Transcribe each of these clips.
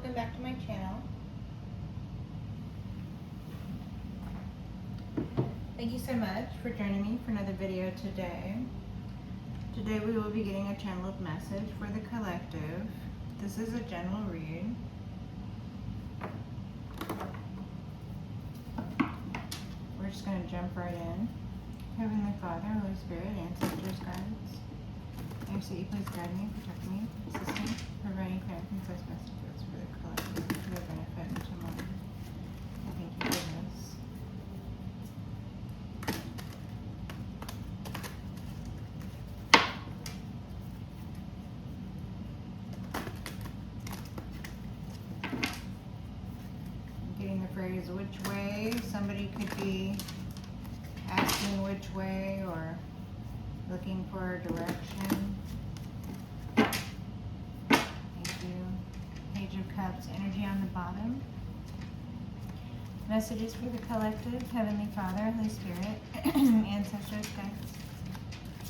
welcome back to my channel. Thank you so much for joining me for another video today. Today we will be getting a channeled message for the collective. This is a general read. We're just going to jump right in. Heavenly Father, Holy Spirit, ancestors, guides, I ask that you please guide me, protect me, assist me, providing clear and concise messages for the collective, for their benefit and tomorrow. I thank you for this. I'm getting the phrase which way. Somebody could be asking which way or looking for a direction. Thank you. Page of Cups, energy on the bottom. Messages for the collective, Heavenly Father, Holy Spirit, ancestors, guides.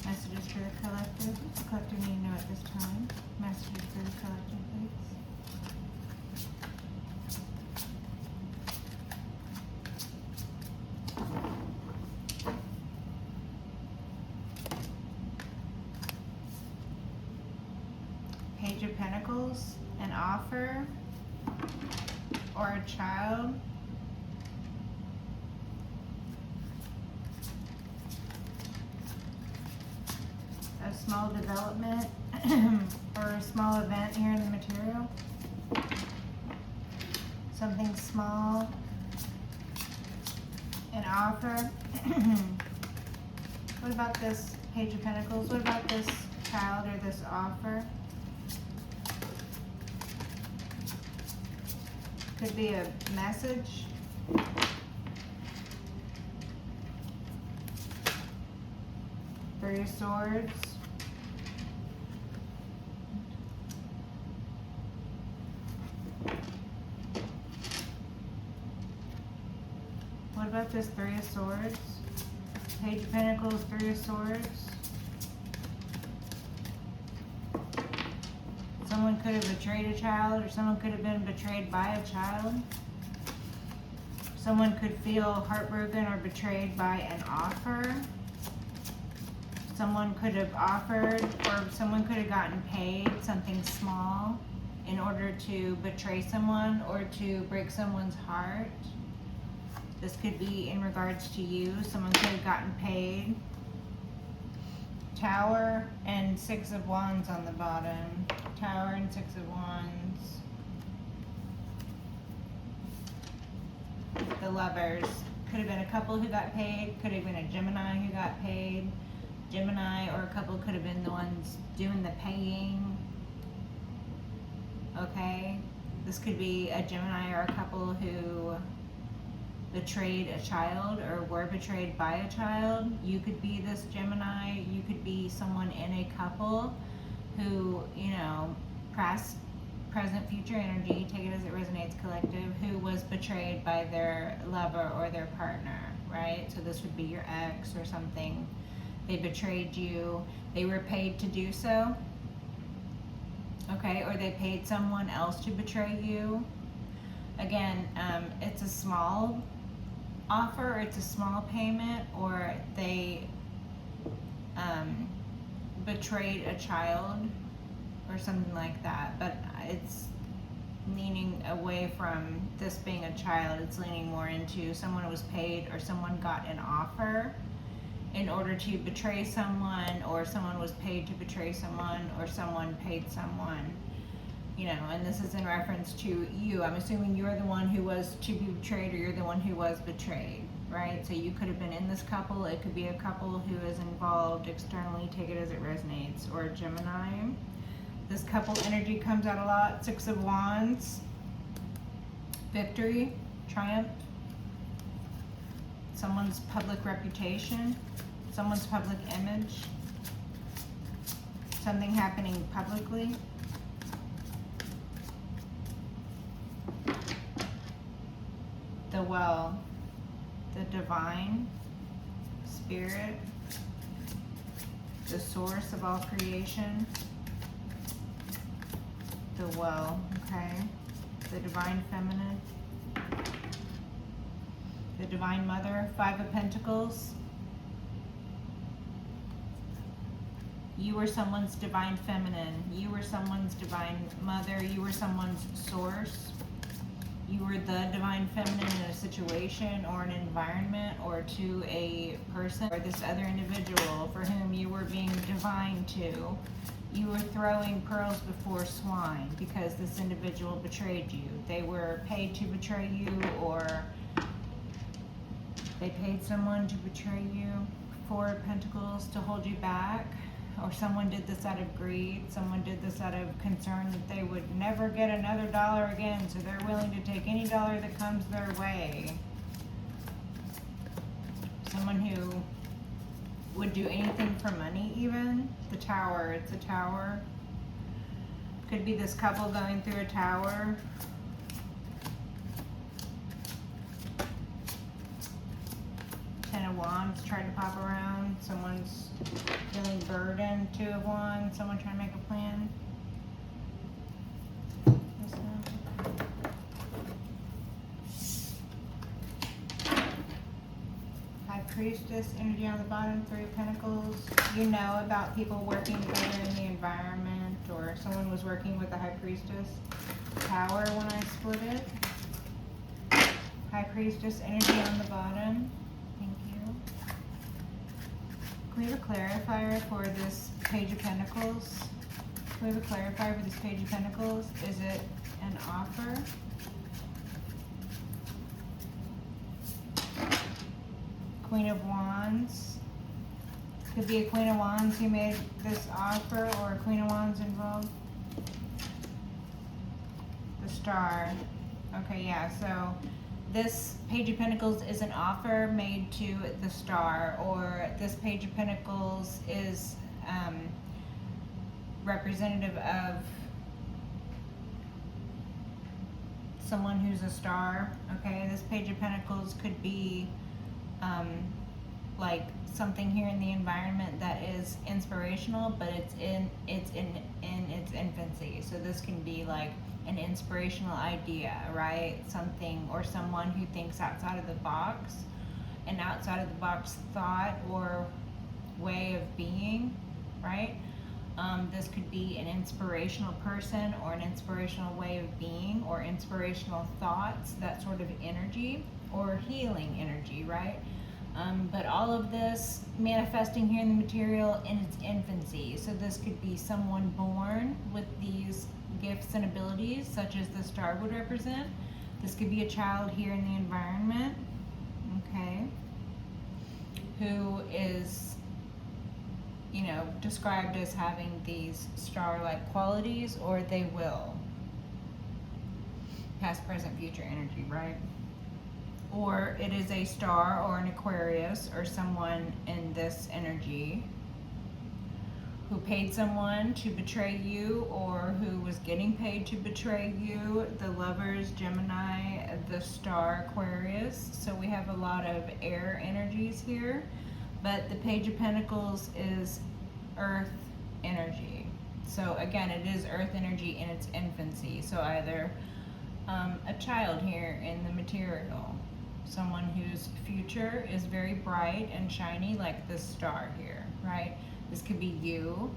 Messages for the collective. What's the collective need to know at this time? Messages for the collective, please. Page of Pentacles, an offer or a child. A small development or a small event here in the material. Something small, an offer. What about this Page of Pentacles? What about this child or this offer? Could be a message. Three of Swords. What about this Three of Swords? Page of Pentacles, Three of Swords. Someone could have betrayed a child, or someone could have been betrayed by a child. Someone could feel heartbroken or betrayed by an offer. Someone could have offered, or someone could have gotten paid something small in order to betray someone or to break someone's heart. This could be in regards to you. Someone could have gotten paid. Tower and Six of Wands on the bottom. Tower and Six of Wands. The Lovers. Could have been a couple who got paid. Could have been a Gemini who got paid. Gemini or a couple could have been the ones doing the paying. Okay? This could be a Gemini or a couple who betrayed a child or were betrayed by a child. You could be this Gemini. You could be someone in a couple who, you know, past, present, future energy, take it as it resonates, collective, who was betrayed by their lover or their partner, right? So this would be your ex or something. They betrayed you. They were paid to do so. Okay, or they paid someone else to betray you. Again, it's a small offer, or it's a small payment, or they betrayed a child or something like that. But it's leaning away from this being a child. It's leaning more into someone was paid or someone got an offer in order to betray someone, or someone was paid to betray someone, or someone paid someone. You know, and this is in reference to you. I'm assuming you're the one who was to be betrayed, or you're the one who was betrayed, right? So you could have been in this couple. It could be a couple who is involved externally, take it as it resonates, or a Gemini. This couple energy comes out a lot. Six of Wands. Victory, triumph. Someone's public reputation, someone's public image, something happening publicly. The Well, the divine, spirit, the source of all creation. The Well, okay? the divine feminine, the divine mother, Five of Pentacles. You were someone's divine feminine. You were someone's divine mother. You were someone's source. You were the divine feminine in a situation or an environment or to a person or this other individual for whom you were being divine to. You were throwing pearls before swine because this individual betrayed you. They were paid to betray you, or they paid someone to betray you. Four of Pentacles, to hold you back. Or someone did this out of greed. Someone did this out of concern that they would never get another dollar again, so they're willing to take any dollar that comes their way. Someone who would do anything for money even. The Tower, it's a tower. Could be this couple going through a tower. Ten of Wands trying to pop around. Someone's feeling burdened. Two of Wands, someone trying to make a plan. This one. High Priestess energy on the bottom. Three of Pentacles. You know about people working together in the environment, or someone was working with the High Priestess. Tower when I split it. High Priestess energy on the bottom. Can we have a clarifier for this Page of Pentacles? Can we have a clarifier for this Page of Pentacles? Is it an offer? Queen of Wands. Could be a Queen of Wands who made this offer, or a Queen of Wands involved. The Star. Okay, yeah, so this Page of Pentacles is an offer made to the Star, or this Page of Pentacles is representative of someone who's a star. Okay, this Page of Pentacles could be like something here in the environment that is inspirational, but it's in its infancy. So this can be like an inspirational idea, right? Something or someone who thinks outside of the box, an outside of the box thought or way of being, right? This could be an inspirational person or an inspirational way of being or inspirational thoughts, that sort of energy, or healing energy, right? But all of this manifesting here in the material in its infancy. So this could be someone born with these gifts and abilities, such as the Star would represent. This could be a child here in the environment, okay, who is, you know, described as having these star-like qualities, or they will. Past, present, future energy, right? Or it is a star or an Aquarius or someone in this energy who paid someone to betray you, or who was getting paid to betray you. The Lovers, Gemini, the Star, Aquarius. So we have a lot of air energies here. But the Page of Pentacles is earth energy. So again, it is earth energy in its infancy. So either a child here in the material, someone whose future is very bright and shiny, like this star here, right? This could be you.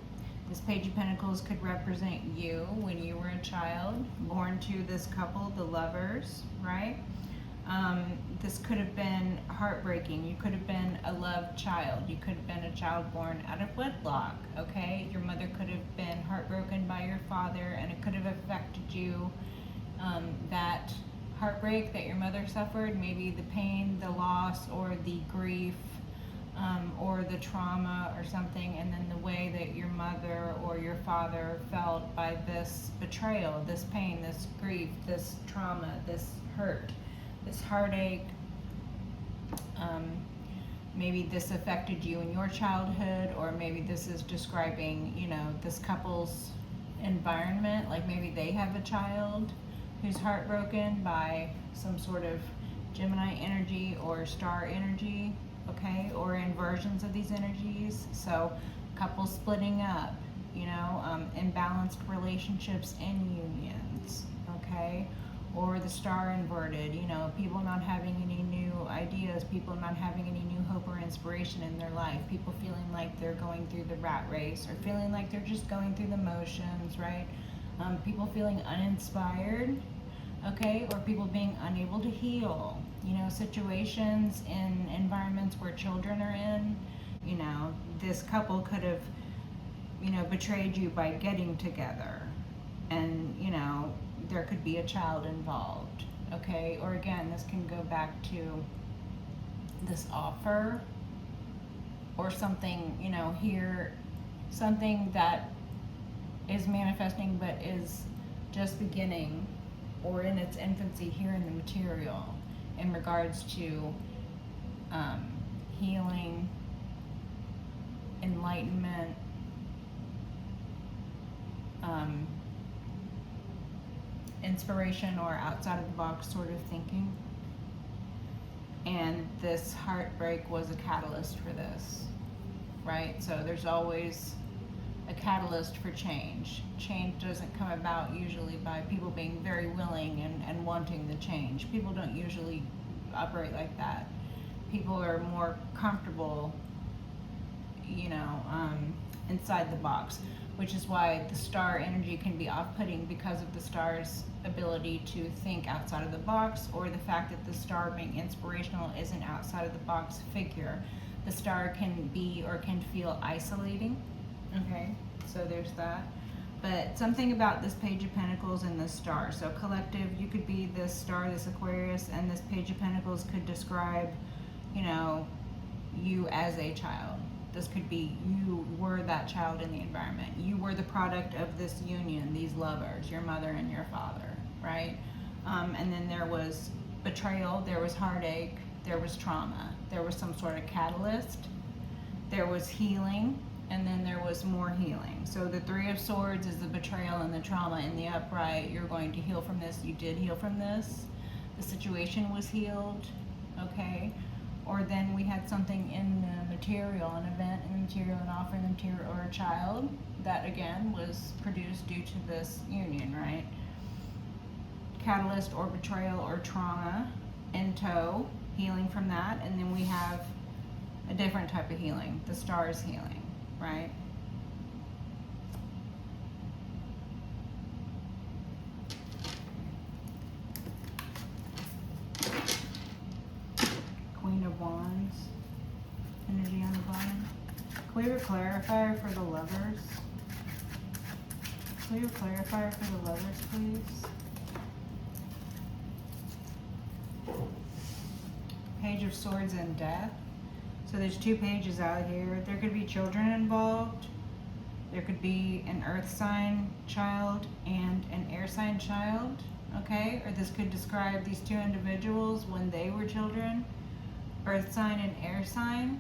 This Page of Pentacles could represent you when you were a child, born to this couple, the Lovers, right? This could have been heartbreaking. You could have been a loved child. You could have been a child born out of wedlock, okay? Your mother could have been heartbroken by your father, and it could have affected you. That heartbreak that your mother suffered, maybe the pain, the loss, or the grief, or the trauma or something, and then the way that your mother or your father felt by this betrayal, this pain, this grief, this trauma, this hurt, this heartache. Maybe this affected you in your childhood, or maybe this is describing, you know, this couple's environment, like maybe they have a child who's heartbroken by some sort of Gemini energy or star energy, okay, or inversions of these energies. So couples splitting up, you know, imbalanced relationships and unions, okay, or the star inverted, you know, people not having any new ideas, people not having any new hope or inspiration in their life, people feeling like they're going through the rat race or feeling like they're just going through the motions, right? People feeling uninspired, okay, or people being unable to heal, you know, situations in environments where children are in, you know, this couple could have, you know, betrayed you by getting together, and, you know, there could be a child involved, okay? Or again, this can go back to this offer or something, you know, here, something that is manifesting but is just beginning or in its infancy here in the material in regards to healing, enlightenment, inspiration or outside of the box sort of thinking. And this heartbreak was a catalyst for this, right? So there's always a catalyst for change. Change doesn't come about usually by people being very willing and wanting the change. People don't usually operate like that. People are more comfortable, you know, inside the box, which is why the star energy can be off-putting, because of the star's ability to think outside of the box, or the fact that the star being inspirational is an outside of the box figure. The star can be or can feel isolating, okay? So there's that. But something about this Page of Pentacles and this star. So collective, you could be this star, this Aquarius, and this Page of Pentacles could describe, you know, you as a child. This could be you were that child in the environment. You were the product of this union, these lovers, your mother and your father, right? And then there was betrayal, there was heartache, there was trauma, there was some sort of catalyst, there was healing, and then there was more healing. So the Three of Swords is the betrayal and the trauma in the upright. You're going to heal from this. You did heal from this. The situation was healed, okay? Or then we had something in the material, an event in the material, an offer in the material, or a child that again was produced due to this union, right? Catalyst or betrayal or trauma in tow, healing from that. And then we have a different type of healing, the star's healing, right? Queen of Wands, energy on the bottom. Can we have a clarifier for the lovers? Can we have a clarifier for the lovers, please? Page of Swords and Death. So there's two pages out here. There could be children involved. There could be an earth sign child and an air sign child, okay? Or this could describe these two individuals when they were children. Earth sign and air sign,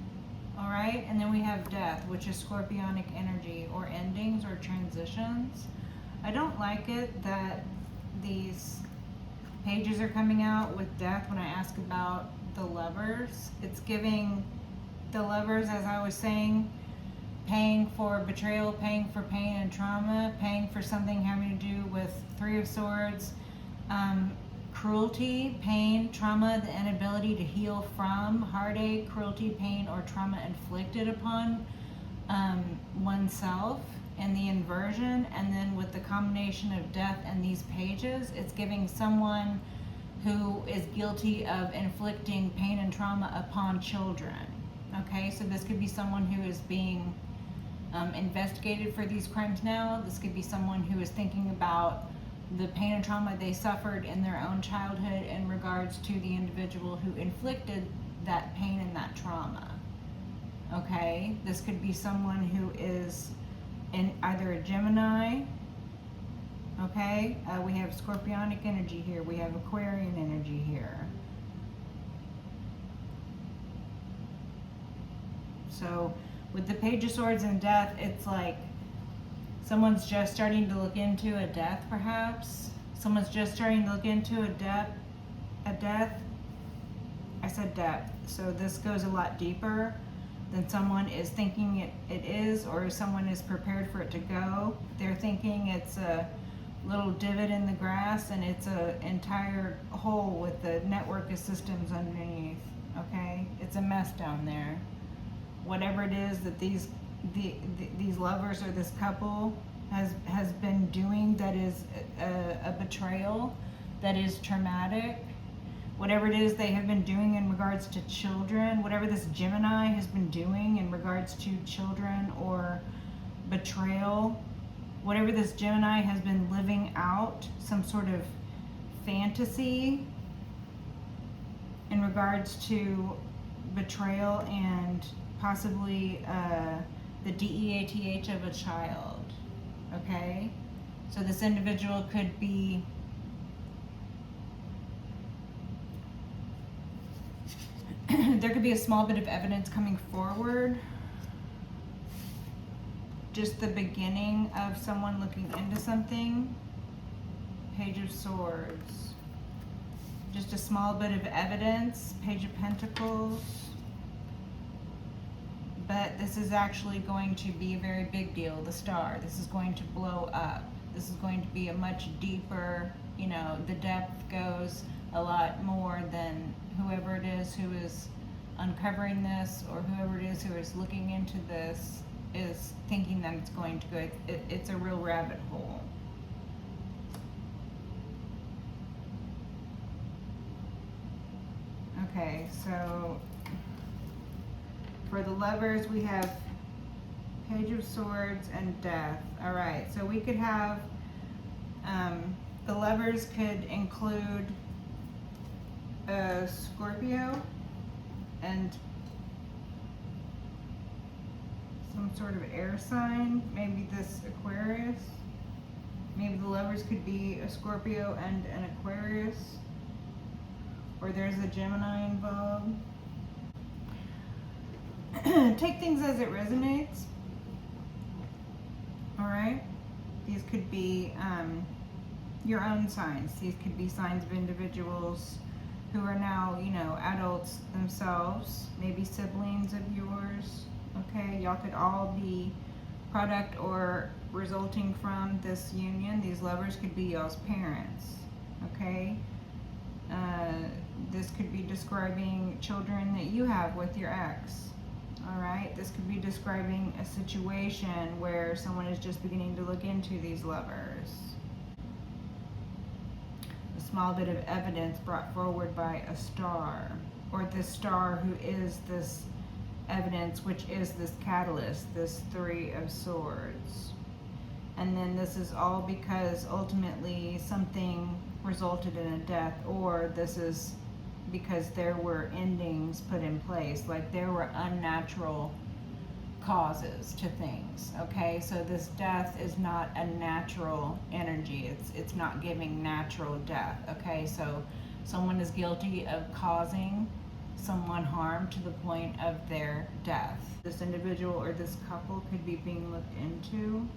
all right? And then we have death, which is scorpionic energy, or endings or transitions. I don't like it that these pages are coming out with death when I ask about the lovers. It's giving the lovers, as I was saying, paying for betrayal, paying for pain and trauma, paying for something having to do with Three of Swords, cruelty, pain, trauma, the inability to heal from heartache, cruelty, pain, or trauma inflicted upon oneself, and the inversion. And then with the combination of death and these pages, it's giving someone who is guilty of inflicting pain and trauma upon children. Okay, so this could be someone who is being investigated for these crimes now. This could be someone who is thinking about the pain and trauma they suffered in their own childhood in regards to the individual who inflicted that pain and that trauma. Okay, this could be someone who is in either a Gemini. Okay, we have scorpionic energy here. We have Aquarian energy here. So with the Page of Swords and Death, it's like someone's just starting to look into a death, perhaps. Someone's just starting to look into a death. I said depth. So this goes a lot deeper than someone is thinking it is, or someone is prepared for it to go. They're thinking it's a little divot in the grass, and it's a entire hole with the network of systems underneath. Okay, it's a mess down there. Whatever it is that these lovers or this couple has been doing that is a betrayal, that is traumatic. Whatever it is they have been doing in regards to children, whatever this Gemini has been doing in regards to children or betrayal, whatever this Gemini has been living out, some sort of fantasy in regards to betrayal and possibly the DEATH of a child. Okay? So this individual could be there could be a small bit of evidence coming forward, just the beginning of someone looking into something. Page of Swords, just a small bit of evidence. Page of Pentacles, but this is actually going to be a very big deal. The Star, this is going to blow up. This is going to be a much deeper, you know, the depth goes a lot more than whoever it is who is uncovering this, or whoever it is who is looking into this is thinking that it's going to go. It's a real rabbit hole. Okay, so for the lovers, we have Page of Swords and Death. All right, so we could have the lovers could include Scorpio and some sort of air sign, maybe this Aquarius. Maybe the lovers could be a Scorpio and an Aquarius, or there's a Gemini involved. Take things as it resonates. All right, these could be your own signs. These could be signs of individuals who are now, you know, adults themselves, maybe siblings of yours. Okay, y'all could all be product or resulting from this union. These lovers could be y'all's parents. Okay, this could be describing children that you have with your ex. All right, this could be describing a situation where someone is just beginning to look into these lovers. A small bit of evidence brought forward by a star, or this star who is this evidence, which is this catalyst, this Three of Swords. And then this is all because ultimately something resulted in a death, or this is because there were endings put in place, like there were unnatural causes to things. Okay, so this death is not a natural energy. It's not giving natural death. Okay, so someone is guilty of causing someone harm to the point of their death. This individual or this couple could be being looked into.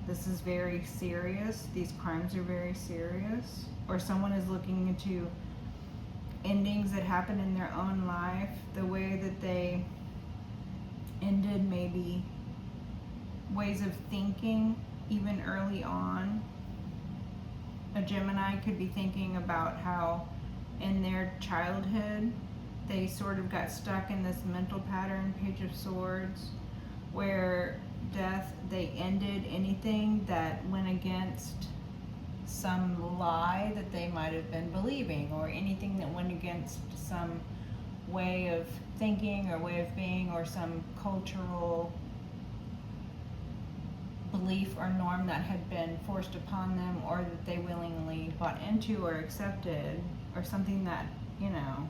This is very serious. These crimes are very serious. Or someone is looking into endings that happen in their own life, the way that they ended, maybe ways of thinking even early on. A Gemini could be thinking about how in their childhood they sort of got stuck in this mental pattern, Page of Swords, where death, they ended anything that went against some lie that they might have been believing, or anything that went against some way of thinking or way of being, or some cultural belief or norm that had been forced upon them, or that they willingly bought into or accepted, or something that, you know,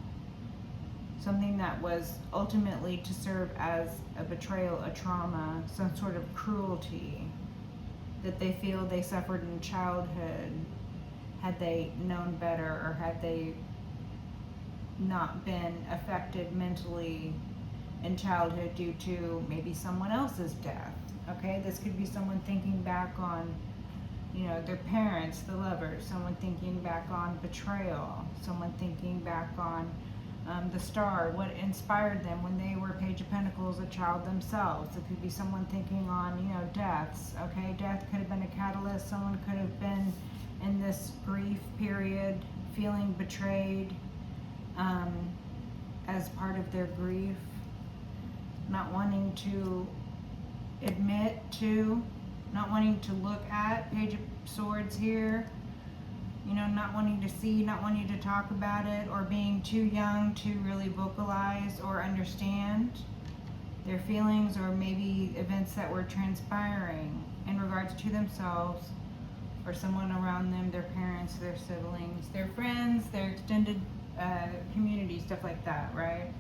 something that was ultimately to serve as a betrayal, a trauma, some sort of cruelty that they feel they suffered in childhood, had they known better, or had they not been affected mentally in childhood due to maybe someone else's death. Okay, this could be someone thinking back on, you know, their parents, the lovers, someone thinking back on betrayal, someone thinking back on The Star, what inspired them when they were Page of Pentacles, a child themselves. It could be someone thinking on, deaths. Okay, death could have been a catalyst. Someone could have been in this grief period, feeling betrayed as part of their grief, not wanting to admit to, not wanting to look at. Page of Swords here. Not wanting to see, not wanting to talk about it, or being too young to really vocalize or understand their feelings, or maybe events that were transpiring in regards to themselves or someone around them, their parents, their siblings, their friends, their extended community, stuff like that, right?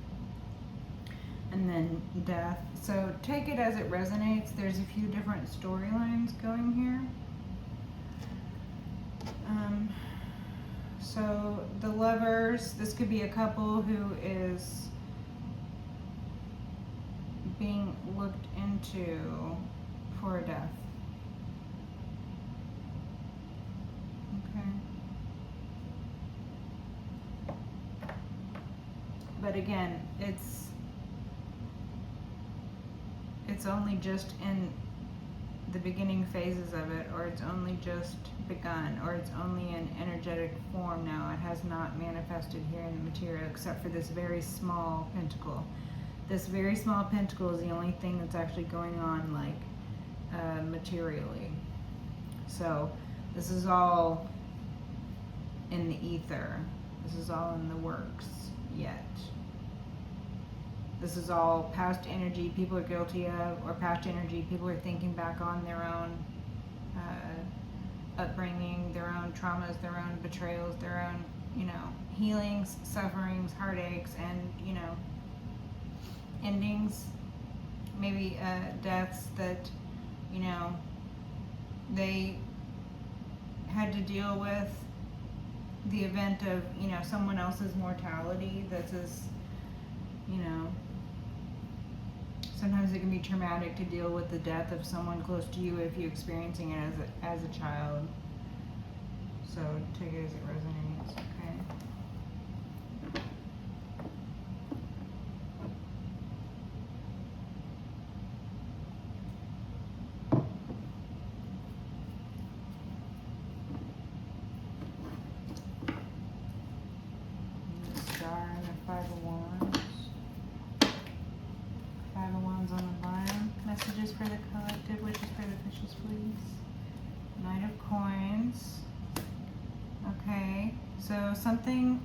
And then death. So take it as it resonates. There's a few different storylines going here. So the Lovers, this could be a couple who is being looked into for a death. Okay. But again, it's only just in the beginning phases of it, or it's only just begun, or it's only in energetic form now. It has not manifested here in the material, except for this very small pentacle. This very small pentacle is the only thing that's actually going on, like, materially. So this is all in the ether. This is all in the works yet. This is all past energy people are guilty of, or past energy people are thinking back on their own upbringing, their own traumas, their own betrayals, their own, healings, sufferings, heartaches, and, endings. Maybe deaths that, they had to deal with the event of, someone else's mortality. That's as, sometimes it can be traumatic to deal with the death of someone close to you if you're experiencing it as a child. So take it as it resonates, okay? The Star and the Five of Wands. Five of Wands on the bottom. Messages for the collective, wishes for the fishes, please. Knight of Coins. Okay, so something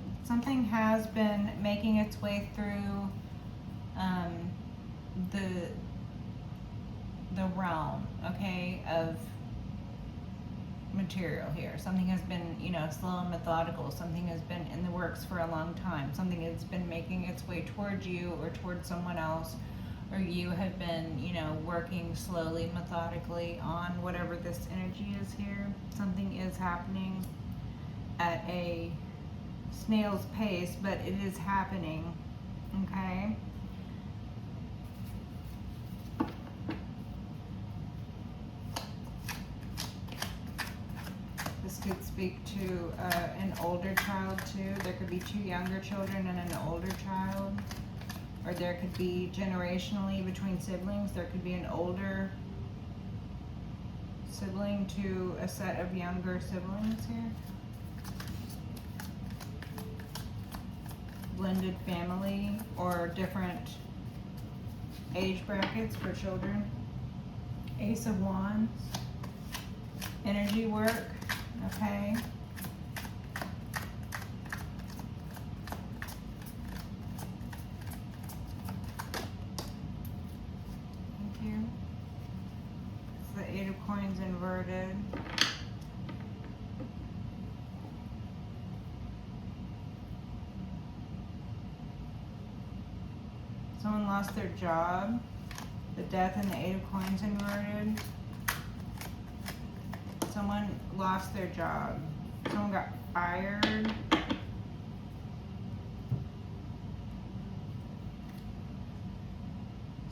has been making its way through the realm, okay, of material here. Something has been, slow and methodical. Something has been in the works for a long time. Something has been making its way towards you or towards someone else, or you have been, working slowly, methodically on whatever this energy is here. Something is happening at a snail's pace, but it is happening, okay? This could speak to an older child too. There could be two younger children and an older child. Or there could be generationally between siblings, there could be an older sibling to a set of younger siblings here. Blended family or different age brackets for children. Ace of Wands. Energy work, okay. Eight of Coins inverted. Someone lost their job. The Death and the Eight of Coins inverted. Someone lost their job. Someone got fired.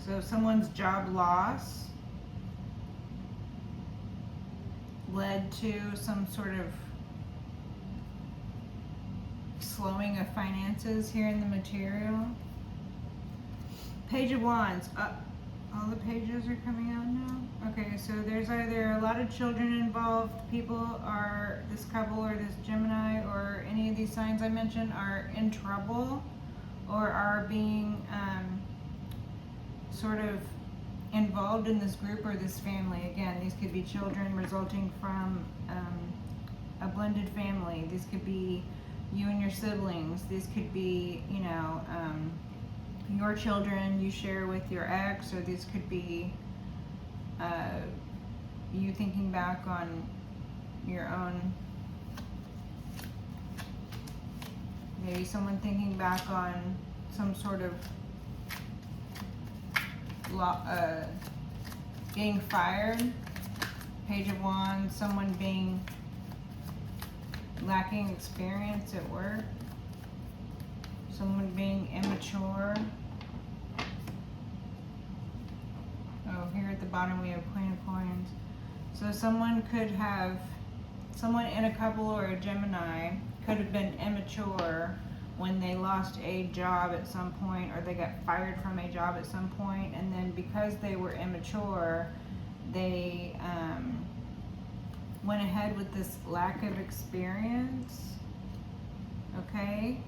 So someone's job loss led to some sort of slowing of finances here in the material. Page of Wands. All the pages are coming out now. Okay, so there's either a lot of children involved. People are, this couple or this Gemini or any of these signs I mentioned are in trouble or are being sort of involved in this group or this family. Again, these could be children resulting from a blended family. These could be you and your siblings. These could be, you know, your children you share with your ex, or these could be you thinking back on your own, maybe someone thinking back on some sort of being fired. Page of Wands, someone being lacking experience at work, someone being immature. Oh, here at the bottom we have Queen of Coins. So someone in a couple or a Gemini could have been immature when they lost a job at some point, or they got fired from a job at some point, and then because they were immature, they went ahead with this lack of experience. Okay?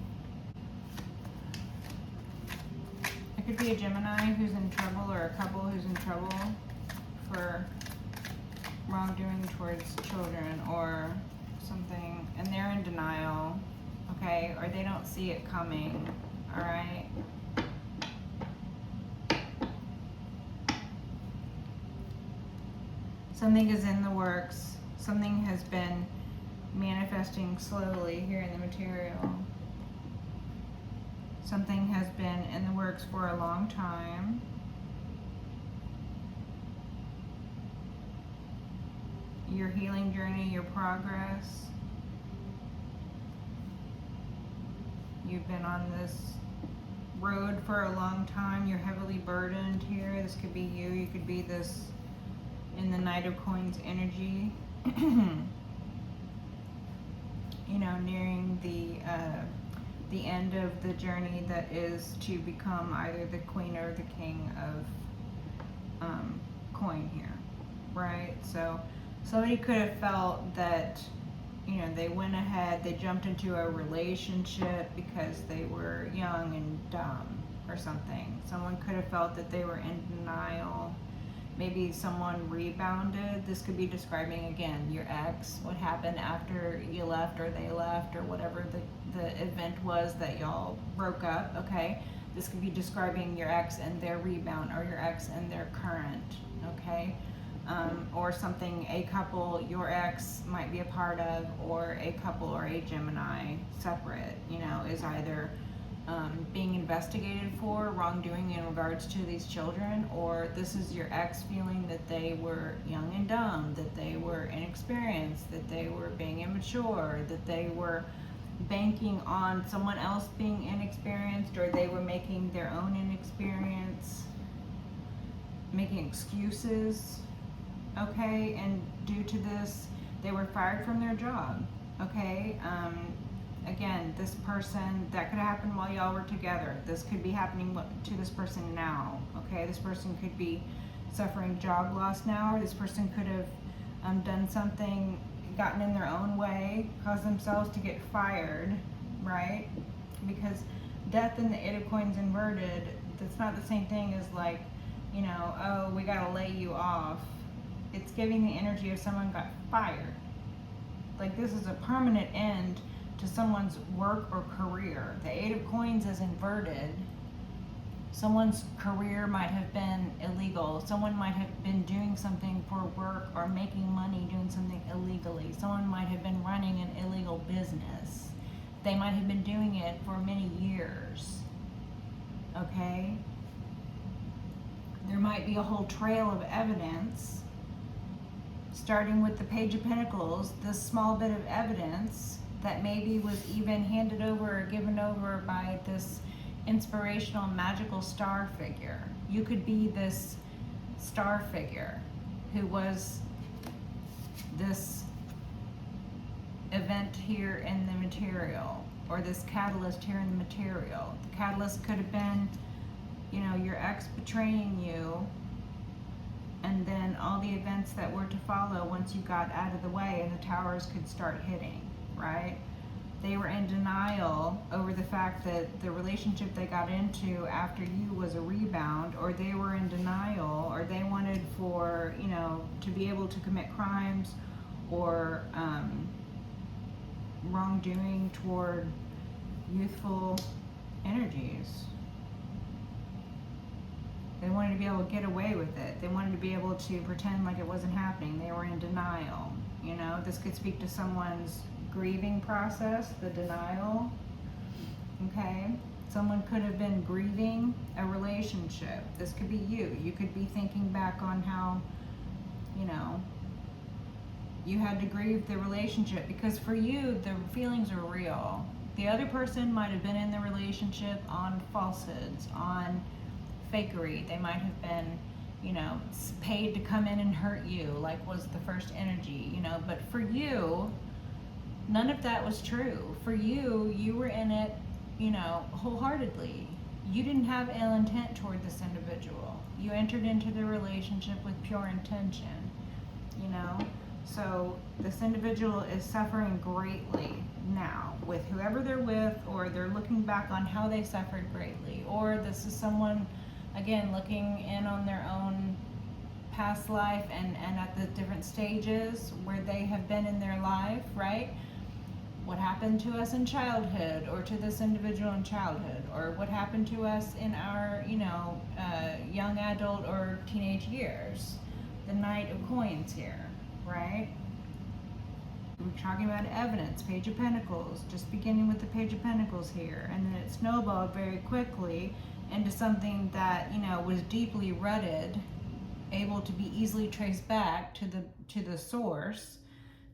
It could be a Gemini who's in trouble, or a couple who's in trouble for wrongdoing towards children or something, and they're in denial, okay? Or they don't see it coming, all right? Something is in the works. Something has been manifesting slowly here in the material. Something has been in the works for a long time. Your healing journey, your progress. You've been on this road for a long time. You're heavily burdened here. This could be you. You could be this in the Knight of Coins energy. You know, nearing the end of the journey that is to become either the queen or the king of coin here, right? So somebody could have felt that, you know, they went ahead, they jumped into a relationship because they were young and dumb or something. Someone could have felt that they were in denial. Maybe someone rebounded. This could be describing, again, your ex, what happened after you left or they left or whatever the event was that y'all broke up, okay? This could be describing your ex and their rebound, or your ex and their current, okay? Or something a couple your ex might be a part of, or a couple or a Gemini separate, you know, is either being investigated for wrongdoing in regards to these children, or this is your ex feeling that they were young and dumb, that they were inexperienced, that they were being immature, that they were banking on someone else being inexperienced, or they were making their own inexperience, making excuses, okay? And due to this, they were fired from their job, okay? Again, this person, that could happen while y'all were together. This could be happening to this person now, okay? This person could be suffering job loss now, or this person could have done something, gotten in their own way, caused themselves to get fired, right? Because death in the Eight of Coins inverted, that's not the same thing as like, you know, oh, we gotta lay you off. It's giving the energy of someone got fired. Like, this is a permanent end to someone's work or career. The Eight of Coins is inverted. Someone's career might have been illegal. Someone might have been doing something for work or making money doing something illegally. Someone might have been running an illegal business. They might have been doing it for many years, okay? There might be a whole trail of evidence, starting with the Page of Pentacles, this small bit of evidence that maybe was even handed over or given over by this inspirational, magical star figure. You could be this star figure who was this event here in the material. or this catalyst here in the material. The catalyst could have been, you know, your ex betraying you, and then all the events that were to follow once you got out of the way and the towers could start hitting, right? They were in denial over the fact that the relationship they got into after you was a rebound, or they were in denial, or they wanted for, you know, to be able to commit crimes or wrongdoing toward youthful energies. They wanted to be able to get away with it. They wanted to be able to pretend like it wasn't happening. They were in denial. You know, this could speak to someone's grieving process, the denial. Okay? Someone could have been grieving a relationship. This could be you. You could be thinking back on how, you know, you had to grieve the relationship, because for you, the feelings are real. The other person might have been in the relationship on falsehoods, on fakery. They might have been, you know, paid to come in and hurt you, like was the first energy, you know. But for you, none of that was true. For you, you were in it, you know, wholeheartedly. You didn't have ill intent toward this individual. You entered into the relationship with pure intention, you know. So this individual is suffering greatly now with whoever they're with, or they're looking back on how they suffered greatly, or this is someone, again, looking in on their own past life and at the different stages where they have been in their life, right? What happened to us in childhood, or to this individual in childhood, or what happened to us in our, you know, young adult or teenage years. The Knight of Coins here, right? We're talking about evidence, Page of Pentacles, just beginning with the Page of Pentacles here, and then it snowballed very quickly into something that, you know, was deeply rooted, able to be easily traced back to the source.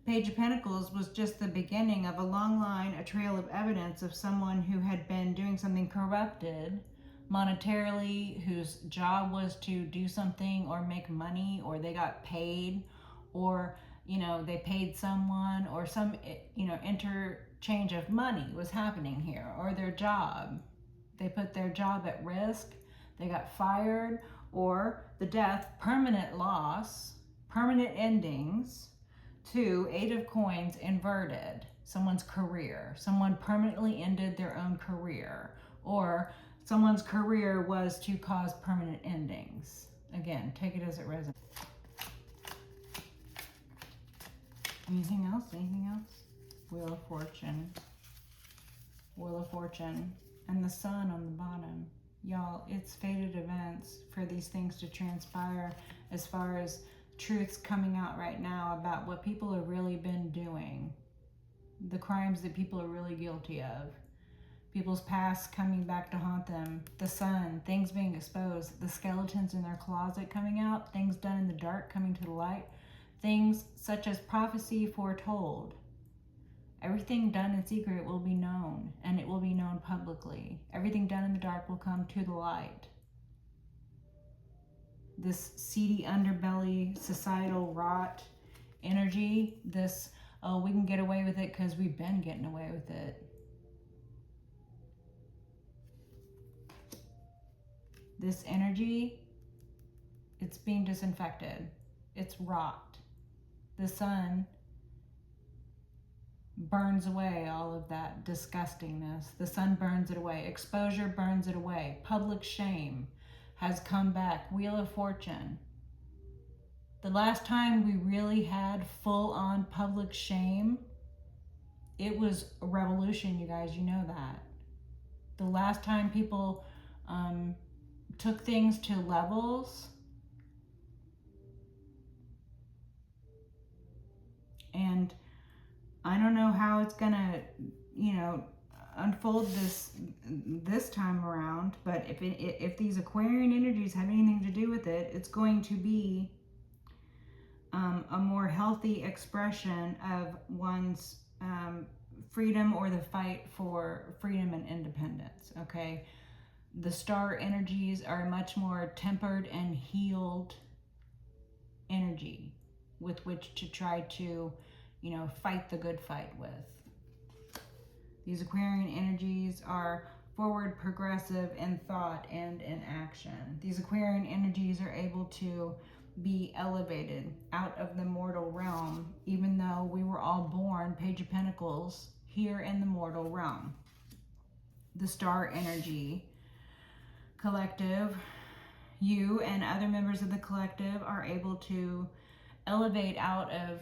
Page of Pentacles was just the beginning of a long line, a trail of evidence of someone who had been doing something corrupted monetarily, whose job was to do something or make money, or they got paid, or, you know, they paid someone, or some, you know, interchange of money was happening here, or their job. They put their job at risk, they got fired, or the death, permanent loss, permanent endings. To Eight of Coins inverted, someone's career. Someone permanently ended their own career, or someone's career was to cause permanent endings. Again, take it as it resonates. Anything else? Anything else? Wheel of Fortune. Wheel of Fortune. And the Sun on the bottom. Y'all, it's fated events for these things to transpire, as far as truths coming out right now about what people have really been doing. The crimes that people are really guilty of. People's past coming back to haunt them. The Sun, things being exposed. The skeletons in their closet coming out. Things done in the dark coming to the light. Things such as prophecy foretold. Everything done in secret will be known, and it will be known publicly. Everything done in the dark will come to the light. This seedy underbelly, societal rot energy, this, oh, we can get away with it because we've been getting away with it. This energy, it's being disinfected. It's rot. The Sun burns away all of that disgustingness. The Sun burns it away. Exposure burns it away. Public shame has come back. Wheel of Fortune. The last time we really had full-on public shame, it was a revolution, you guys. You know that. The last time people took things to levels, and I don't know how it's gonna, you know, unfold this time around, but if these Aquarian energies have anything to do with it, it's going to be a more healthy expression of one's freedom, or the fight for freedom and independence. Okay, the star energies are a much more tempered and healed energy with which to try to, you know, fight the good fight with. These Aquarian energies are forward, progressive in thought and in action. These Aquarian energies are able to be elevated out of the mortal realm, even though we were all born, Page of Pentacles, here in the mortal realm. The star energy collective, you and other members of the collective are able to elevate out of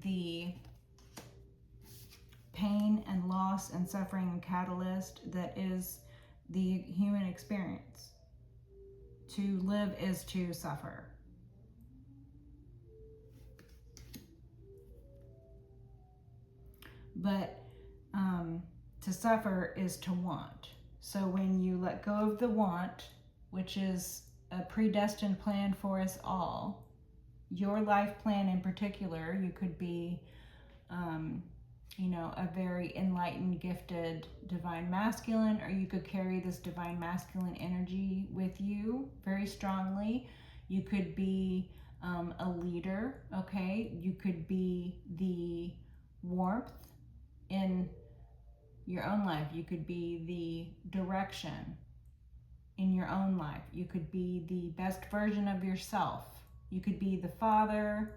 the pain and loss and suffering and catalyst that is the human experience. To live is to suffer. But to suffer is to want. So when you let go of the want, which is a predestined plan for us all, your life plan in particular, you could be, a very enlightened, gifted, divine masculine, or you could carry this divine masculine energy with you very strongly. You could be a leader, okay? You could be the warmth in your own life. You could be the direction in your own life. You could be the best version of yourself. You could be the father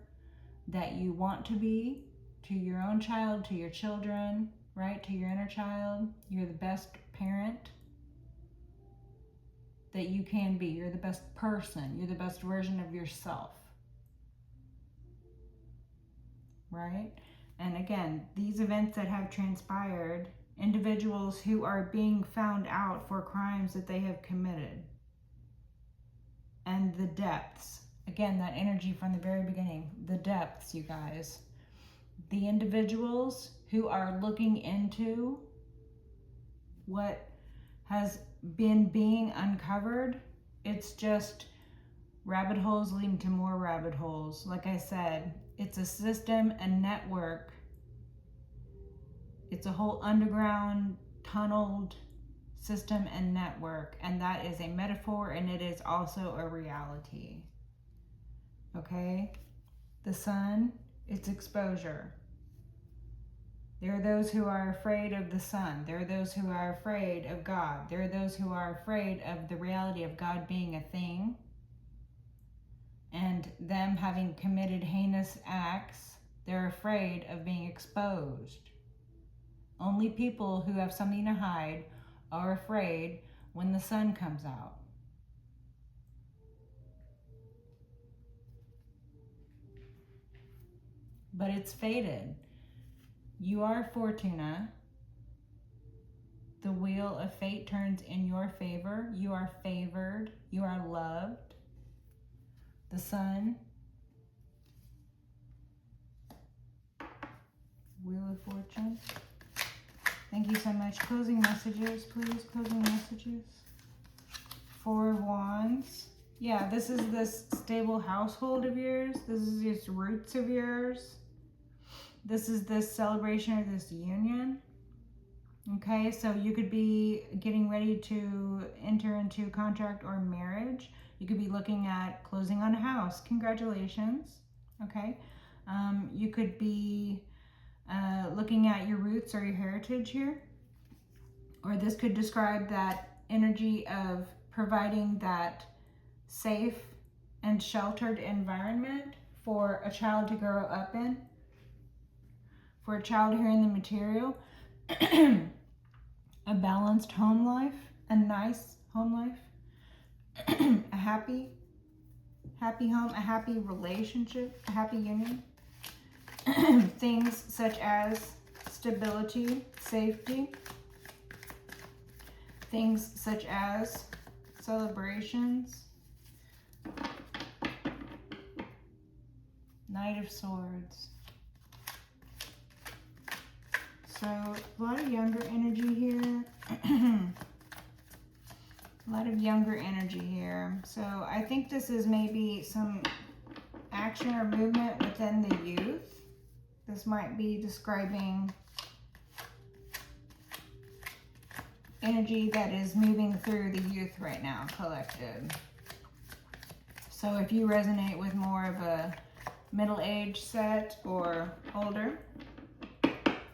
that you want to be to your own child, to your children, right? To your inner child. You're the best parent that you can be. You're the best person. You're the best version of yourself, right? And again, these events that have transpired, individuals who are being found out for crimes that they have committed, and the depths, again, that energy from the very beginning, the depths, you guys, the individuals who are looking into what has been being uncovered, it's just rabbit holes leading to more rabbit holes. Like I said, it's a system, a network. It's a whole underground, tunneled system and network. And that is a metaphor, and it is also a reality. Okay? The sun, it's exposure. There are those who are afraid of the sun. There are those who are afraid of God. There are those who are afraid of the reality of God being a thing, and them having committed heinous acts. They're afraid of being exposed. Only people who have something to hide are afraid when the sun comes out. But it's fated. You are Fortuna. The wheel of fate turns in your favor. You are favored. You are loved. The sun. Wheel of Fortune. Thank you so much. Closing messages, please. Closing messages. Four of Wands. Yeah, this is this stable household of yours. This is these roots of yours. This is this celebration or this union. Okay, so you could be getting ready to enter into contract or marriage. You could be looking at closing on a house. Congratulations. Okay. You could be looking at your roots or your heritage here. Or this could describe that energy of providing that safe and sheltered environment for a child to grow up in. For a child here in the material. A balanced home life, a nice home life, a happy home, a happy relationship, a happy union. Things such as stability, safety. Things such as celebrations. Knight of Swords. So, a lot of younger energy here. A lot of younger energy here. So, I think this is maybe some action or movement within the youth. This might be describing energy that is moving through the youth right now, collective. So, if you resonate with more of a middle-aged set or older,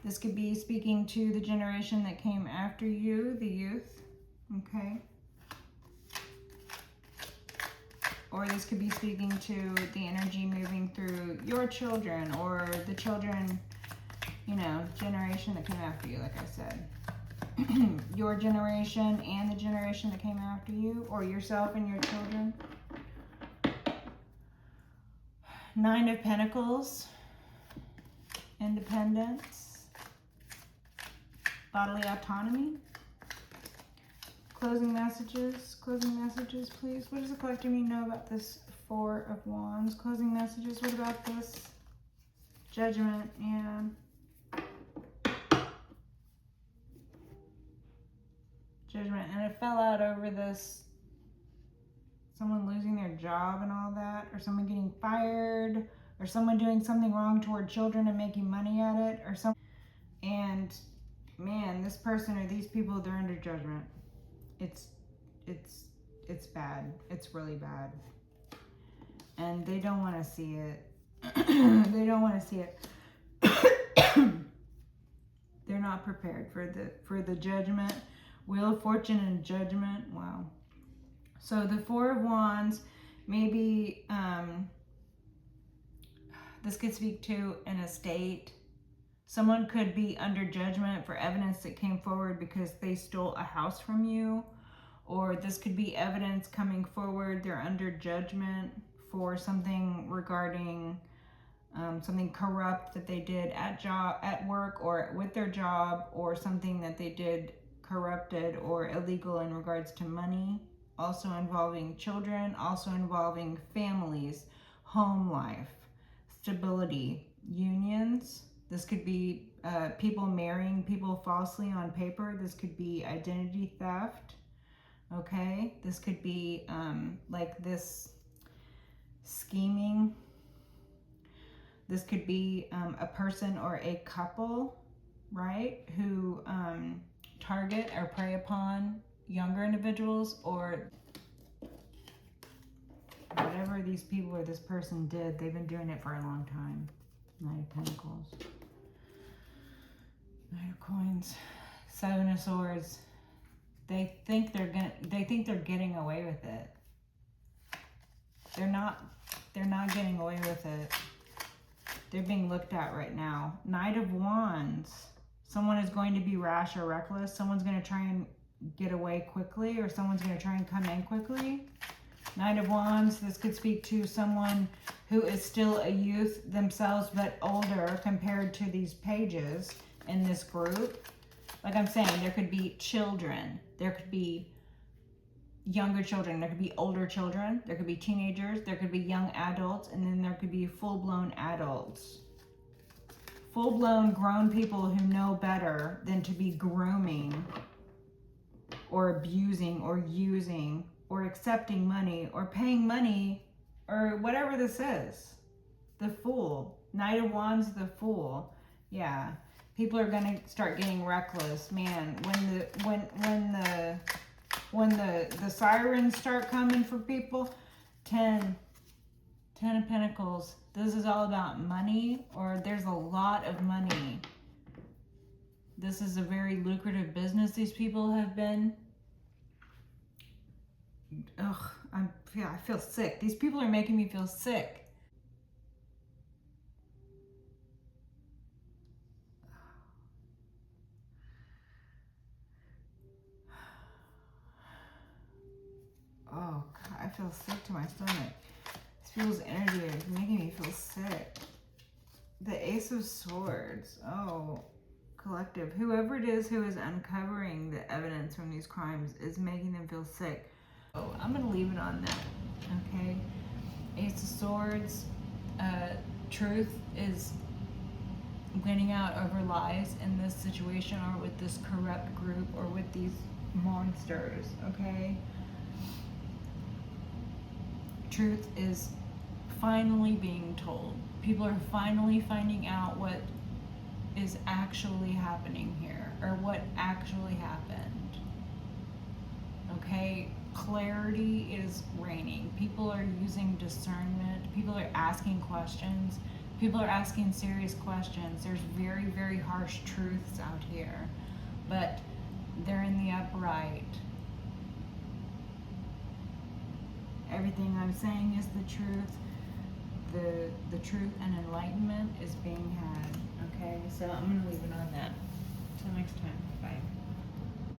This could be speaking to the generation that came after you, the youth, okay? Or this could be speaking to the energy moving through your children or the children, you know, generation that came after you, like I said. Your generation and the generation that came after you, or yourself and your children. 9 of Pentacles, independence, bodily autonomy. Closing messages, please. What does the collective need to know about this 4 of Wands? Closing messages, what about this? Judgment, yeah. Judgment, and it fell out over this, someone losing their job and all that, or someone getting fired, or someone doing something wrong toward children and making money at it, or something. And man, this person or these people, they're under judgment. It's bad. It's really bad. And they don't want to see it. They don't want to see it. They're not prepared for the judgment. Wheel of Fortune and Judgment. Wow. So the 4 of Wands, maybe this could speak to an estate. Someone could be under judgment for evidence that came forward because they stole a house from you. Or this could be evidence coming forward. They're under judgment for something regarding something corrupt that they did at work or with their job, or something that they did corrupted or illegal in regards to money. Also involving children, also involving families, home life, stability, unions. This could be people marrying people falsely on paper. This could be identity theft. Okay, this could be like this scheming. This could be a person or a couple, right, who target or prey upon younger individuals, or whatever these people or this person did. They've been doing it for a long time. 9 of Pentacles, 9 of Coins, 7 of Swords. They think they're getting away with it. They're not getting away with it. They're being looked at right now. Knight of Wands. Someone is going to be rash or reckless. Someone's going to try and get away quickly, or someone's going to try and come in quickly. Knight of Wands. This could speak to someone who is still a youth themselves, but older compared to these pages in this group. Like I'm saying, there could be children. There could be younger children. There could be older children. There could be teenagers. There could be young adults. And then there could be full-blown adults. Full-blown grown people who know better than to be grooming or abusing or using or accepting money or paying money or whatever this is. The Fool. Knight of Wands, the Fool. Yeah. People are going to start getting reckless. Man, when the sirens start coming for people, 10 of Pentacles. This is all about money, or there's a lot of money. This is a very lucrative business these people have been. Ugh, I feel sick. These people are making me feel sick. Oh, God, I feel sick to my stomach. These people's energy is making me feel sick. The Ace of Swords. Oh, collective. Whoever it is who is uncovering the evidence from these crimes is making them feel sick. Oh, I'm going to leave it on that, okay? Ace of Swords. Truth is winning out over lies in this situation, or with this corrupt group, or with these monsters, okay? Truth is finally being told. People are finally finding out what is actually happening here, or what actually happened. Okay? Clarity is reigning. People are using discernment. People are asking questions. People are asking serious questions. There's very, very harsh truths out here, but they're in the upright. Everything I'm saying is the truth. The truth and enlightenment is being had. Okay, so I'm gonna leave it on that.